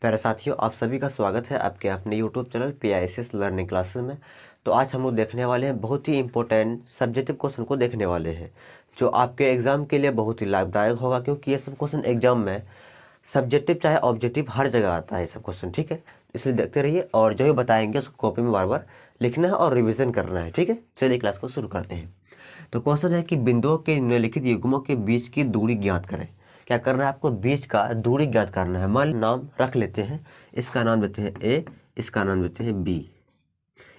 प्यारे साथियों, आप सभी का स्वागत है आपके अपने YouTube channel PISS learning classes में। तो आज हम लोग देखने वाले हैं बहुत ही इंपॉर्टेंट सब्जेक्टिव क्वेश्चन को देखने वाले हैं, जो आपके एग्ज़ाम के लिए बहुत ही लाभदायक होगा, क्योंकि ये सब क्वेश्चन एग्जाम में सब्जेक्टिव चाहे ऑब्जेक्टिव हर जगह आता है सब क्वेश्चन। ठीक है, इसलिए देखते रहिए और जो भी बताएंगे उसको कॉपी में बार बार लिखना है और रिविज़न करना है। ठीक है, चलिए क्लास को शुरू करते हैं। तो क्वेश्चन है कि बिंदुओं के निम्नलिखित युग्मों के बीच की दूरी ज्ञात करें। क्या करना है आपको? बीच का दूरी ज्ञात करना है। मान नाम रख लेते हैं, इसका नाम देते हैं A, इसका नाम देते हैं B।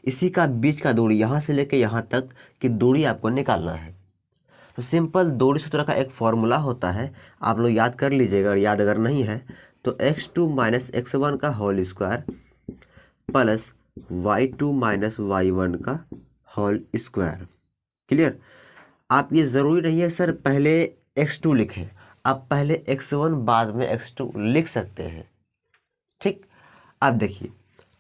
इसी का बीच का दूरी यहाँ से लेके यहाँ तक की दूरी आपको निकालना है। तो सिंपल दूरी सूत्र का एक फॉर्मूला होता है, आप लोग याद कर लीजिएगा। और याद अगर नहीं है तो x2 माइनस x1 का whole square plus y2 minus y1 का होल स्क्वायर। क्लियर? आप ये ज़रूरी नहीं है सर पहले x2 लिखें, आप पहले x1 बाद में x2 लिख सकते हैं। ठीक, अब देखिए,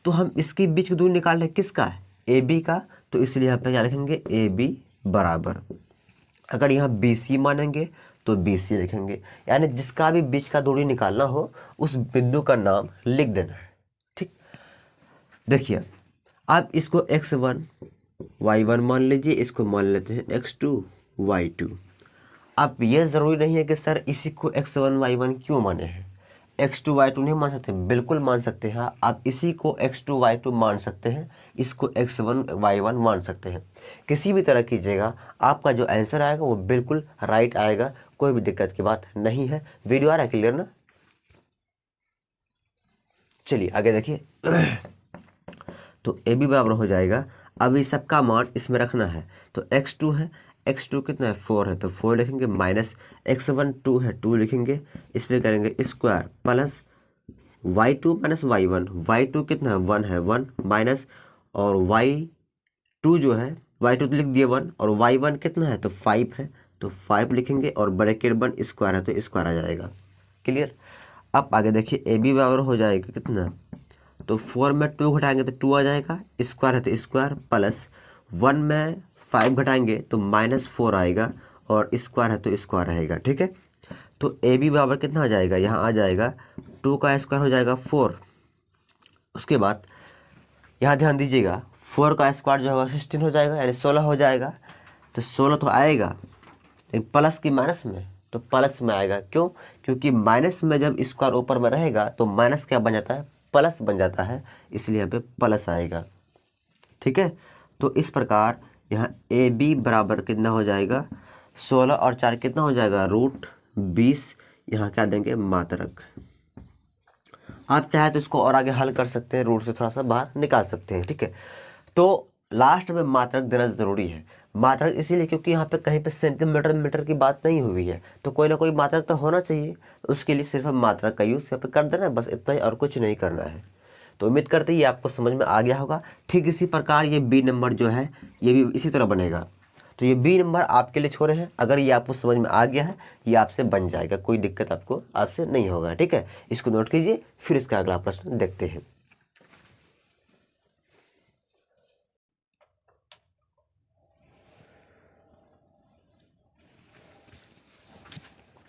तो हम इसके बीच की दूरी निकाल रहे हैं किसका? AB का। तो इसलिए यहाँ पे क्या लिखेंगे? AB बराबर, अगर यहाँ BC मानेंगे तो BC लिखेंगे, यानी जिसका भी बीच का दूरी निकालना हो उस बिंदु का नाम लिख देना है। ठीक, देखिए आप इसको x1 y1 मान लीजिए, इसको मान लेते हैं x2 y2। अब ये ज़रूरी नहीं है कि सर इसी को x1 y1 क्यों माने हैं, x2 y2 नहीं मान सकते? बिल्कुल मान सकते हैं। आप इसी को x2 y2 मान सकते हैं, इसको x1 y1 मान सकते हैं। किसी भी तरह कीजिएगा, आपका जो आंसर आएगा वो बिल्कुल राइट आएगा, कोई भी दिक्कत की बात नहीं है। वीडियो आ रहा है क्लियर ना? चलिए आगे देखिए। तो AB बराबर हो जाएगा, अब इस सबका मान इसमें रखना है। तो x2 है, x2 कितना है? 4 है, तो 4 लिखेंगे, माइनस x1 2 है, 2 लिखेंगे, इस पर करेंगे square plus y2 minus y1, y2 कितना है? 1 है, 1 माइनस, और y2 जो है y2 तो लिख दिए 1, और y1 कितना है? तो 5 है, तो 5 लिखेंगे, और ब्रैकेट 1 स्क्वायर है तो स्क्वायर आ जाएगा। क्लियर? अब आगे देखिए, AB बराबर हो जाएगा कितना? तो 4 में 2 घटाएंगे तो 2 आ जाएगा, स्क्वायर है तो स्क्वायर, प्लस 1 में 5 घटाएंगे तो -4 आएगा, और स्क्वायर है तो स्क्वायर रहेगा। ठीक है, तो AB बराबर कितना आ जाएगा? यहाँ आ जाएगा 2 का स्क्वायर हो जाएगा 4। उसके बाद यहाँ ध्यान दीजिएगा, 4 का स्क्वायर जो होगा 16 हो जाएगा, यानी 16 हो जाएगा। तो 16 तो आएगा, एक प्लस की माइनस में, तो प्लस में आएगा। क्यों? क्योंकि माइनस में जब स्क्वायर ऊपर में रहेगा तो माइनस क्या बन जाता है? प्लस बन जाता है, इसलिए यहाँ पे प्लस आएगा। ठीक है, तो इस प्रकार यहाँ AB बराबर कितना हो जाएगा? 16 और 4 कितना हो जाएगा? √20। यहाँ क्या देंगे? मात्रक। आप चाहे तो इसको और आगे हल कर सकते हैं, रूट से थोड़ा सा बाहर निकाल सकते हैं। ठीक है, तो लास्ट में मात्रक देना ज़रूरी है। मात्रक इसीलिए क्योंकि यहाँ पे कहीं पे सेंटीमीटर मीटर की बात नहीं हुई है, तो कोई ना कोई मात्रक तो होना चाहिए। तो उसके लिए सिर्फ मात्रक का यूज़ यहाँ पे कर देना है, बस इतना ही, और कुछ नहीं करना है। तो उम्मीद करते हैं ये आपको समझ में आ गया होगा। ठीक इसी प्रकार ये B नंबर जो है ये भी इसी तरह बनेगा। तो ये B नंबर आपके लिए छोड़े हैं, अगर ये आपको समझ में आ गया है ये आपसे बन जाएगा, कोई दिक्कत आपको आपसे नहीं होगा। ठीक है, इसको नोट कीजिए, फिर इसका अगला प्रश्न देखते हैं।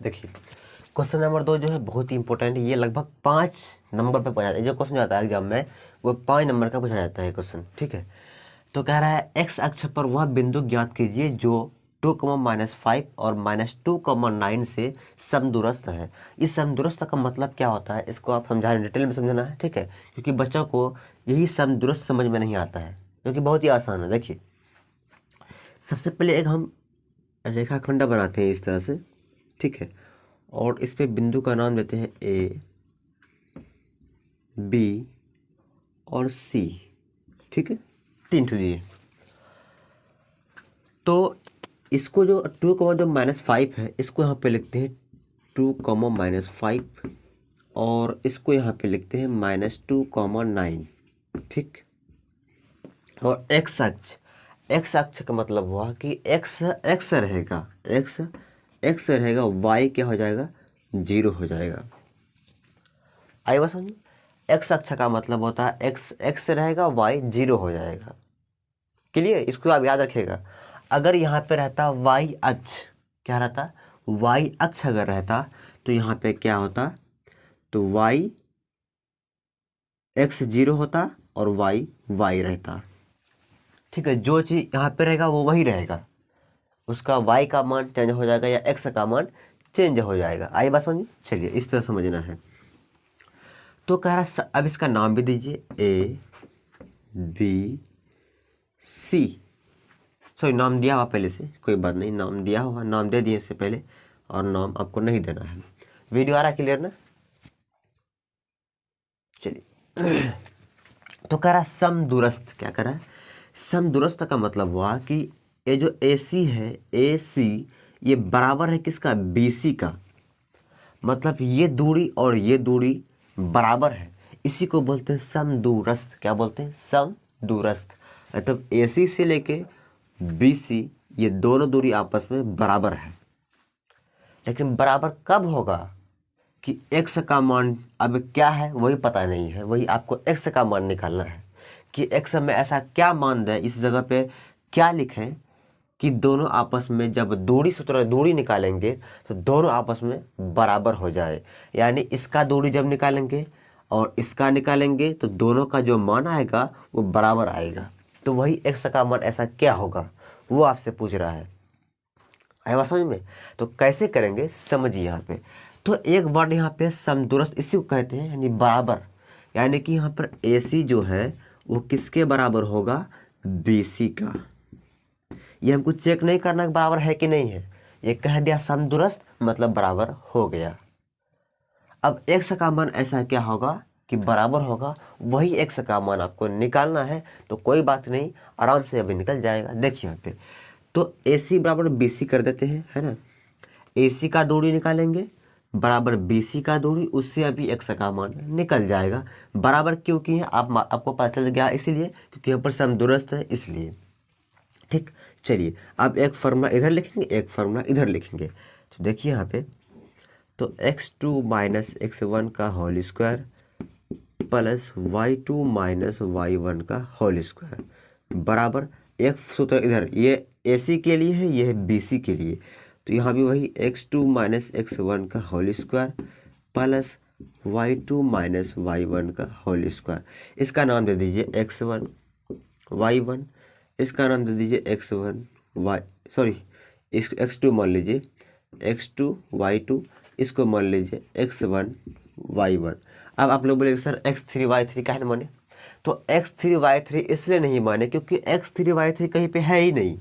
देखिए, क्वेश्चन नंबर 2 जो है बहुत ही इंपॉर्टेंट है, ये लगभग 5 नंबर पे पूछा जाता है। जो क्वेश्चन आता है एग्जाम में वो 5 नंबर का पूछा जाता है क्वेश्चन। ठीक है, तो कह रहा है x अक्ष पर वह बिंदु ज्ञात कीजिए जो 2, -5 और -2, 9 से समदूरस्थ है। इस समदूरस्थ का मतलब क्या होता है, इसको आप समझाएं, डिटेल में समझना है। ठीक है, क्योंकि बच्चों को यही समदूरस्थ समझ में नहीं आता है, क्योंकि बहुत ही आसान है। देखिए, सबसे पहले एक हम रेखाखंड बनाते हैं इस तरह से। ठीक है, और इस पे बिंदु का नाम देते हैं A, B और C। ठीक है, 3 ठो दिए। तो इसको जो 2, जो -5 है, इसको यहाँ पे लिखते हैं 2, -5, और इसको यहाँ पे लिखते हैं -2, 9। ठीक, और x अक्ष का मतलब हुआ कि x रहेगा, x रहेगा, y क्या हो जाएगा? 0 हो जाएगा। आई बात समझ? x अक्ष का मतलब होता है x रहेगा, y 0 हो जाएगा। क्लियर? इसको आप याद रखिएगा। अगर यहाँ पे रहता y अक्ष, क्या रहता? y अक्ष अगर रहता तो यहाँ पे क्या होता? तो y x 0 होता और y रहता। ठीक है, जो चीज़ यहाँ पे रहेगा वो वही रहेगा, उसका y का मान चेंज हो जाएगा या x का मान चेंज हो जाएगा। आई बात समझ? चलिए इस तरह समझना है। तो कह रहा अब इसका नाम भी दीजिए A B C। सॉरी नाम दिया हुआ पहले से, कोई बात नहीं, नाम दिया हुआ, नाम दे दिए इससे पहले, और नाम आपको नहीं देना है। वीडियो आ रहा है क्लियर ना? चलिए तो कह रहा समदूरस्थ, क्या कह रहा है? समदूरस्थ का मतलब हुआ कि ये जो AC है, AC ये बराबर है किसका? BC का। मतलब ये दूरी और ये दूरी बराबर है, इसी को बोलते हैं समदूरस्थ। क्या बोलते हैं? समदूरस्थ। मतलब AC से लेके BC ये दोनों दूरी आपस में बराबर है। लेकिन बराबर कब होगा कि x का मान अब क्या है वही पता नहीं है, वही आपको x का मान निकालना है कि x में ऐसा क्या मान दें, इस जगह पे क्या लिखें कि दोनों आपस में जब दूरी सूत्र दूरी निकालेंगे तो दोनों आपस में बराबर हो जाए। यानी इसका दूरी जब निकालेंगे और इसका निकालेंगे तो दोनों का जो मान आएगा वो बराबर आएगा। तो वही x का मान ऐसा क्या होगा वो आपसे पूछ रहा है। आया बात समझ में? तो कैसे करेंगे समझिए यहाँ पे। तो एक वर्ड यहाँ पे समदूरस्थ इसी को कहते हैं, यानी बराबर। यानी कि यहाँ पर AC जो है वो किसके बराबर होगा? BC का। ये हमको चेक नहीं करना कि बराबर है कि नहीं है, ये कह दिया समदूरस्थ मतलब बराबर हो गया। अब x का मान ऐसा क्या होगा कि बराबर होगा, वही x का मान आपको निकालना है। तो कोई बात नहीं, आराम से अभी निकल जाएगा। देखिए यहाँ पे तो AC बराबर BC कर देते हैं, है ना। AC का दूरी निकालेंगे बराबर BC का दूरी, उससे अभी x का मान निकल जाएगा। बराबर क्योंकि है आपको पता चल गया, इसीलिए क्योंकि यहाँ पर समदूरस्थ है इसलिए। ठीक, चलिए अब एक फार्मूला इधर लिखेंगे, एक फार्मूला इधर लिखेंगे। तो देखिए यहाँ पे तो x2 माइनस x1 का whole square plus y2 minus y1 का होल स्क्वायर बराबर एक सूत्र इधर, ये AC के लिए है, ये है BC के लिए। तो यहाँ भी वही x2 माइनस x1 का whole square plus y2 minus y1 का होल स्क्वायर। इसका नाम दे दीजिए x1 y1, इसका नाम दे दीजिए x1 y सॉरी इस x2 मान लीजिए x2 y2, इसको मान लीजिए x1 y1। अब आप लोग बोलेंगे सर x3 y3 काहे न माने? तो x3 y3 इसलिए नहीं माने क्योंकि x3 y3 कहीं पे है ही नहीं,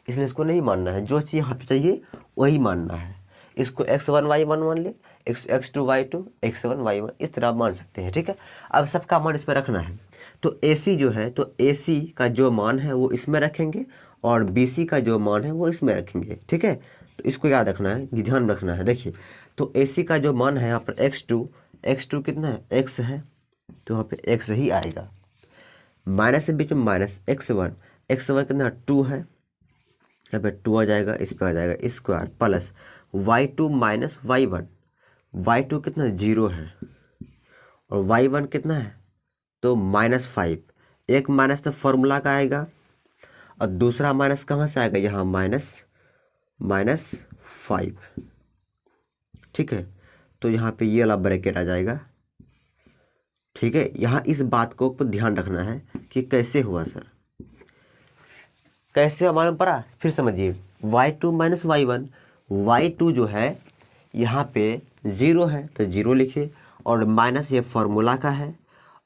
इसलिए इसको नहीं मानना है। जो चीज़ यहाँ पे चाहिए वही मानना है। इसको x1 y1 मान ले, x2 y2, x1 y1 इस तरह मान सकते हैं। ठीक है, अब सबका मान इसमें रखना है। तो AC जो है तो AC का जो मान है वो इसमें रखेंगे और BC का जो मान है वो इसमें रखेंगे। ठीक है, तो इसको याद रखना है, ध्यान रखना है। देखिए तो AC का जो मान है यहाँ पर x2 कितना है? x है, तो यहाँ पे x ही आएगा। माइनस के बीच में माइनस x1 कितना 2 है, यहाँ पे 2 आ जाएगा, इस पे आ जाएगा square plus y2 minus y1 कितना 0 है और y1 कितना है तो -5। एक माइनस तो फॉर्मूला का आएगा और दूसरा माइनस कहाँ से आएगा? यहाँ -5। ठीक है, तो यहाँ पे ये वाला ब्रैकेट आ जाएगा। ठीक है, यहाँ इस बात को ध्यान रखना है कि कैसे हुआ सर, कैसे मालूम पड़ा? फिर समझिए y2 माइनस y1 जो है यहाँ पे 0 है तो 0 लिखिए और माइनस ये फॉर्मूला का है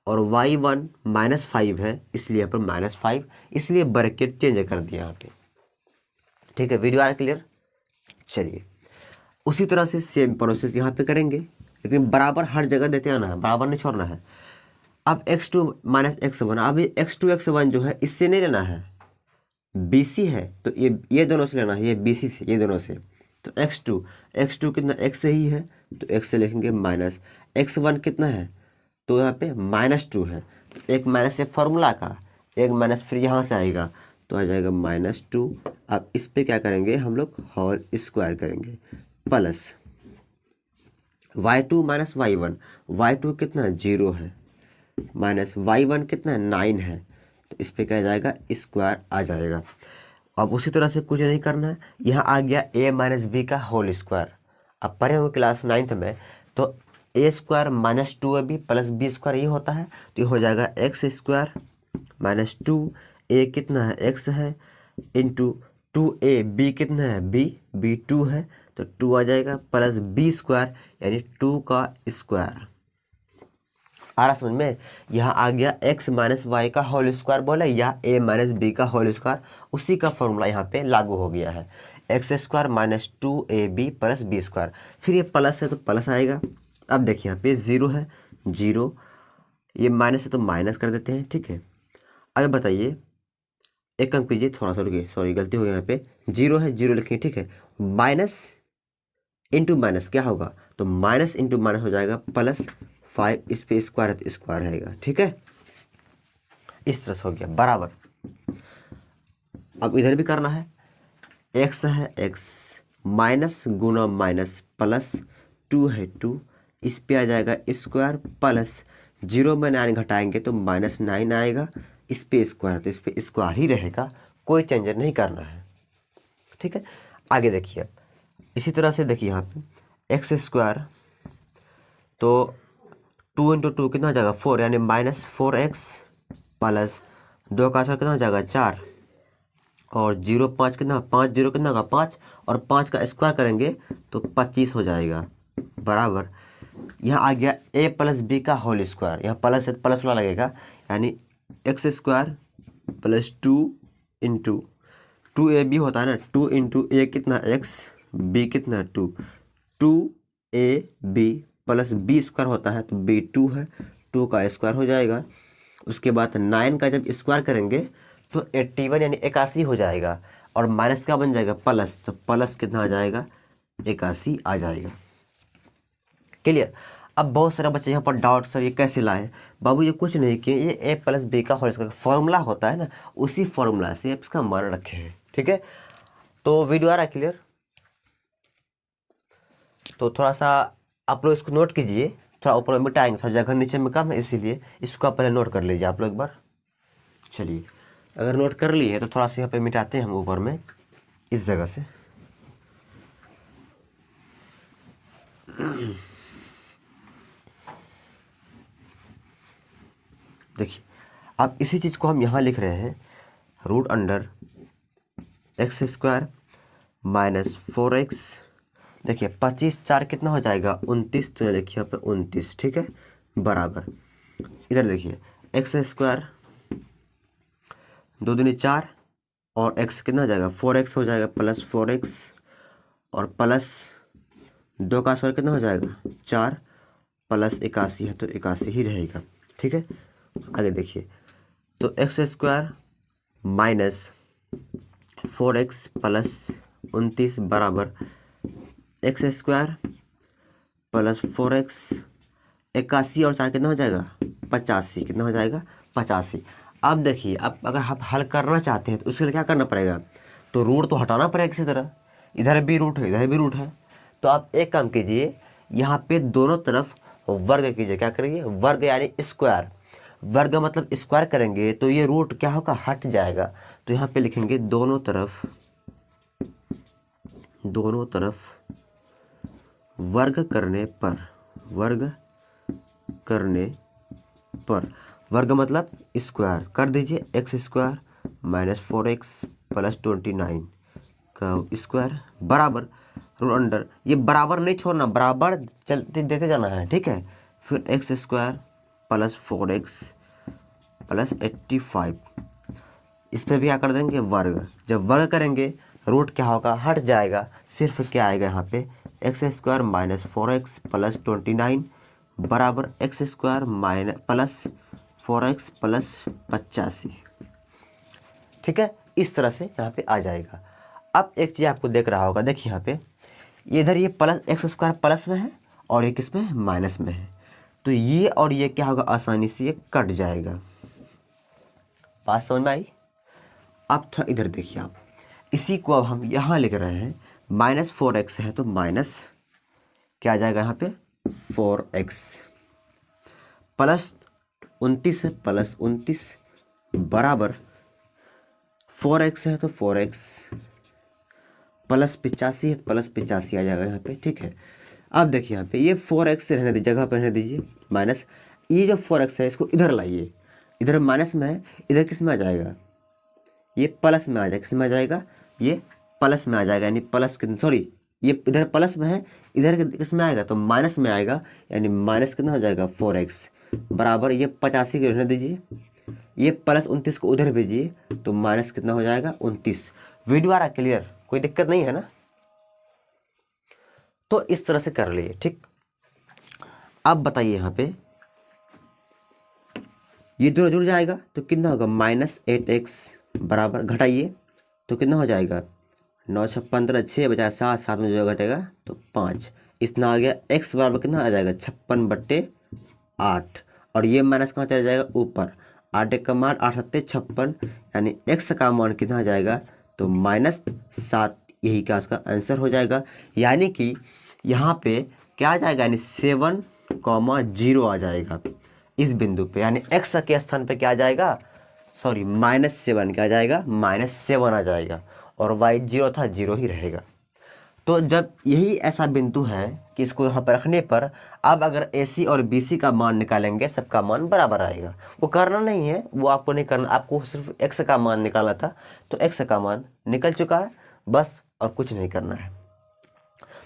और y1 -5 है इसलिए यहाँ पर -5, इसलिए ब्रैकेट चेंज कर दिया यहाँ पे। ठीक है, वीडियो आ रहा क्लियर? चलिए उसी तरह से सेम प्रोसेस यहाँ पे करेंगे, लेकिन बराबर हर जगह देते आना है, बराबर नहीं छोड़ना है। अब x2 माइनस x1, अब x2 x1 जो है इससे नहीं लेना है, BC है तो ये दोनों से लेना है, ये BC से, ये दोनों से। तो x2 कितना x ही है तो x से लिखेंगे माइनस x1 कितना है तो यहाँ पे -2 है, एक माइनस से फॉर्मूला का, एक माइनस फिर यहाँ से आएगा तो आ जाएगा -2। अब इस पे क्या करेंगे हम लोग? होल स्क्वायर करेंगे प्लस y2 माइनस y1 कितना 0 है माइनस y1 कितना 9 है तो इस पे क्या जाएगा? स्क्वायर आ जाएगा। अब उसी तरह से कुछ नहीं करना है, यहाँ आ गया a माइनस बी का होल स्क्वायर। अब पढ़े हुए क्लास 9th में तो a square minus 2ab plus B square ये होता है, तो ये हो जाएगा एक्स स्क्वायर माइनस 2 ए कितना है एक्स है इंटू 2a बी कितना है बी 2 है तो 2 आ जाएगा प्लस बी स्क्वायर यानी 2 का स्क्वायर। आ रहा समझ में? यहाँ आ गया x माइनस वाई का होल स्क्वायर बोला या a माइनस बी का होल स्क्वायर, उसी का फॉर्मूला यहाँ पे लागू हो गया है। X square minus 2ab plus B square, फिर ये प्लस है तो प्लस आएगा। अब देखिए यहाँ पे जीरो है, जीरो, ये माइनस है तो माइनस कर देते हैं, ठीक है। अब बताइए, एक काम कीजिए, थोड़ा सा रुकिए, सॉरी गलती हो गई, यहाँ पे जीरो है, जीरो लिखेंगे, ठीक है। माइनस इंटू माइनस क्या होगा, तो माइनस इंटू माइनस हो जाएगा प्लस 5, इस पे स्क्वायर है तो स्क्वायर रहेगा, ठीक है। इस तरह से हो गया बराबर। अब इधर भी करना है, एक्स है एक्स माइनस गुना माइनस प्लस 2 है 2, इस पे आ जाएगा स्क्वायर प्लस 0 में 9 घटाएंगे तो -9 आएगा, इस पे स्क्वायर तो इस पे स्क्वायर ही रहेगा, कोई चेंज नहीं करना है, ठीक है। आगे देखिए, इसी तरह से देखिए यहाँ पे एक्स स्क्वायर तो 2 इंटू 2 कितना हो जाएगा 4 यानी -4x प्लस 2 का स्क्वायर कितना हो जाएगा 4 और 0 5 कितना 5 0 कितना होगा 5 और 5 का स्क्वायर करेंगे तो 25 हो जाएगा बराबर। यहाँ आ गया a प्लस बी का होल स्क्वायर, यहाँ प्लस है प्लस वाला लगेगा यानी x square plus 2 into 2ab होता है ना, 2 इंटू ए कितना एक्स बी कितना 2, 2ab प्लस बी स्क्वायर होता है तो बी 2 है, 2 का स्क्वायर हो जाएगा। उसके बाद 9 का जब स्क्वायर करेंगे तो 81 यानी 81 हो जाएगा और माइनस का बन जाएगा प्लस, तो प्लस कितना आ जाएगा 81 आ जाएगा। क्लियर? अब बहुत सारे बच्चे यहाँ पर डाउट, सर ये कैसे लाए बाबू, ये कुछ नहीं किए, ये ए प्लस बी का होल स्क्वायर फॉर्मूला होता है ना, उसी फॉर्मूला से इसका मान रखे हैं, ठीक है। तो वीडियो आ रहा है क्लियर? तो थोड़ा सा आप लोग इसको नोट कीजिए, थोड़ा ऊपर में मिटाएंगे, थोड़ा जगह नीचे में कम है इसीलिए इसको आप पहले नोट कर लीजिए आप लोग एक बार। चलिए, अगर नोट कर लिए तो थोड़ा सा यहाँ पे मिटाते हैं हम ऊपर में इस जगह से। देखिए, अब इसी चीज़ को हम यहाँ लिख रहे हैं, root under X square minus 4x, देखिए 25 4 कितना हो जाएगा 29, तो देखिए यहाँ पे 29, ठीक है बराबर। इधर देखिए एक्स स्क्वायर 2 दूनी 4 और x कितना हो जाएगा 4x हो जाएगा प्लस 4x और प्लस 2 का स्क्वायर कितना हो जाएगा 4 प्लस 81 है तो 81 ही रहेगा, ठीक है। आगे देखिए, तो x square minus 4x plus 29 बराबर एक्स स्क्वायर प्लस 4x 81 और 4 कितना हो जाएगा 85, कितना हो जाएगा 85। अब देखिए, अब अगर आप हल करना चाहते हैं तो उसके लिए क्या करना पड़ेगा, तो रूट तो हटाना पड़ेगा किसी तरह, इधर भी रूट है इधर भी रूट है, तो आप एक काम कीजिए, यहाँ पे दोनों तरफ वर्ग कीजिए, क्या करेंगे वर्ग यानी स्क्वायर, वर्ग मतलब स्क्वायर करेंगे तो ये रूट क्या होगा हट जाएगा, तो यहाँ पे लिखेंगे दोनों तरफ वर्ग करने पर वर्ग मतलब स्क्वायर कर दीजिए, x square minus 4x plus 29 का स्क्वायर बराबर रूट अंडर, ये बराबर नहीं छोड़ना, बराबर चलते देते जाना है, ठीक है। फिर x square plus 4x plus 85, इस पर भी क्या कर देंगे वर्ग, जब वर्ग करेंगे रूट क्या होगा हट जाएगा, सिर्फ क्या आएगा यहाँ पे x square minus 4x plus 29 बराबर x square minus plus 4x plus 85, ठीक है। इस तरह से यहाँ पे आ जाएगा। अब एक चीज़ आपको देख रहा होगा, देखिए यहाँ पे इधर ये प्लस एक्स स्क्वायर प्लस में है और एक इसमें माइनस में है, तो ये और ये क्या होगा आसानी से ये कट जाएगा, बात समझ में आई। अब थोड़ा इधर देखिए आप, इसी को अब हम यहाँ लिख रहे हैं माइनस 4x है तो माइनस क्या आ जाएगा यहाँ पे 4x प्लस 29 है प्लस 29 बराबर 4x है तो 4x प्लस 85 है प्लस 85 आ जाएगा यहाँ पे, ठीक है। अब देखिए यहाँ पे ये 4x रहने दीजिए, जगह पर रहने दीजिए माइनस, ये जो 4x है इसको इधर लाइए, इधर माइनस में है, इधर किस में आ जाएगा, ये प्लस में आ जाएगा, किस में आ जाएगा, ये प्लस में आ जाएगा, यानी प्लस कितना, सॉरी ये इधर प्लस में है, इधर किस में आएगा तो माइनस में आएगा, यानी माइनस कितना हो जाएगा 4x बराबर ये 85 के रहने दीजिए, ये प्लस 29 को उधर भेजिए तो माइनस कितना हो जाएगा 29। वीडियो आ रहा क्लियर, कोई दिक्कत नहीं है ना। तो इस तरह से कर लिए, ठीक। अब बताइए यहाँ पे ये दोनों जुड़ जाएगा तो कितना होगा -8x बराबर, घटाइए तो कितना हो जाएगा 9 6 15, 6 बचा 7, 7 में जो घटेगा तो 5, इतना आ गया। x बराबर कितना आ जाएगा 56/8, और ये माइनस कहाँ चला जाएगा ऊपर, 8 1 का मान 8 7 56, यानी x का मान कितना आ जाएगा तो -7, यही का उसका आंसर हो जाएगा। यानी कि यहाँ पे क्या आ जाएगा, यानी 7,0 आ जाएगा इस बिंदु पे, यानी x के स्थान पे क्या आ जाएगा, सॉरी -7 क्या आ जाएगा, -7 आ जाएगा, और y 0 था, 0 ही रहेगा। तो जब यही ऐसा बिंदु है कि इसको यहाँ पर रखने पर अब अगर AC और BC का मान निकालेंगे सबका मान बराबर आएगा। वो करना नहीं है, वो आपको नहीं करना, आपको सिर्फ x का मान निकालना था, तो x का मान निकल चुका है बस, और कुछ नहीं करना है।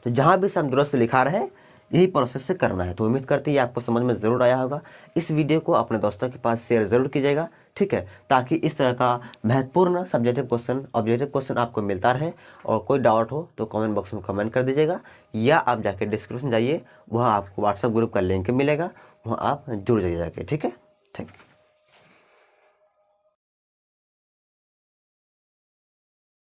तो जहाँ भी सम दुरुस्त लिखा रहे यही प्रोसेस से करना है। तो उम्मीद करती है आपको समझ में ज़रूर आया होगा। इस वीडियो को अपने दोस्तों के पास शेयर ज़रूर कीजिएगा, ठीक है, ताकि इस तरह का महत्वपूर्ण सब्जेक्टिव क्वेश्चन, ऑब्जेक्टिव क्वेश्चन आपको मिलता रहे। और कोई डाउट हो तो कमेंट बॉक्स में कमेंट कर दीजिएगा, या आप जाके डिस्क्रिप्शन जाइए, वहाँ आपको व्हाट्सएप ग्रुप का लिंक मिलेगा, वहाँ आप जुड़ जाइए जाके, ठीक है। Thank you.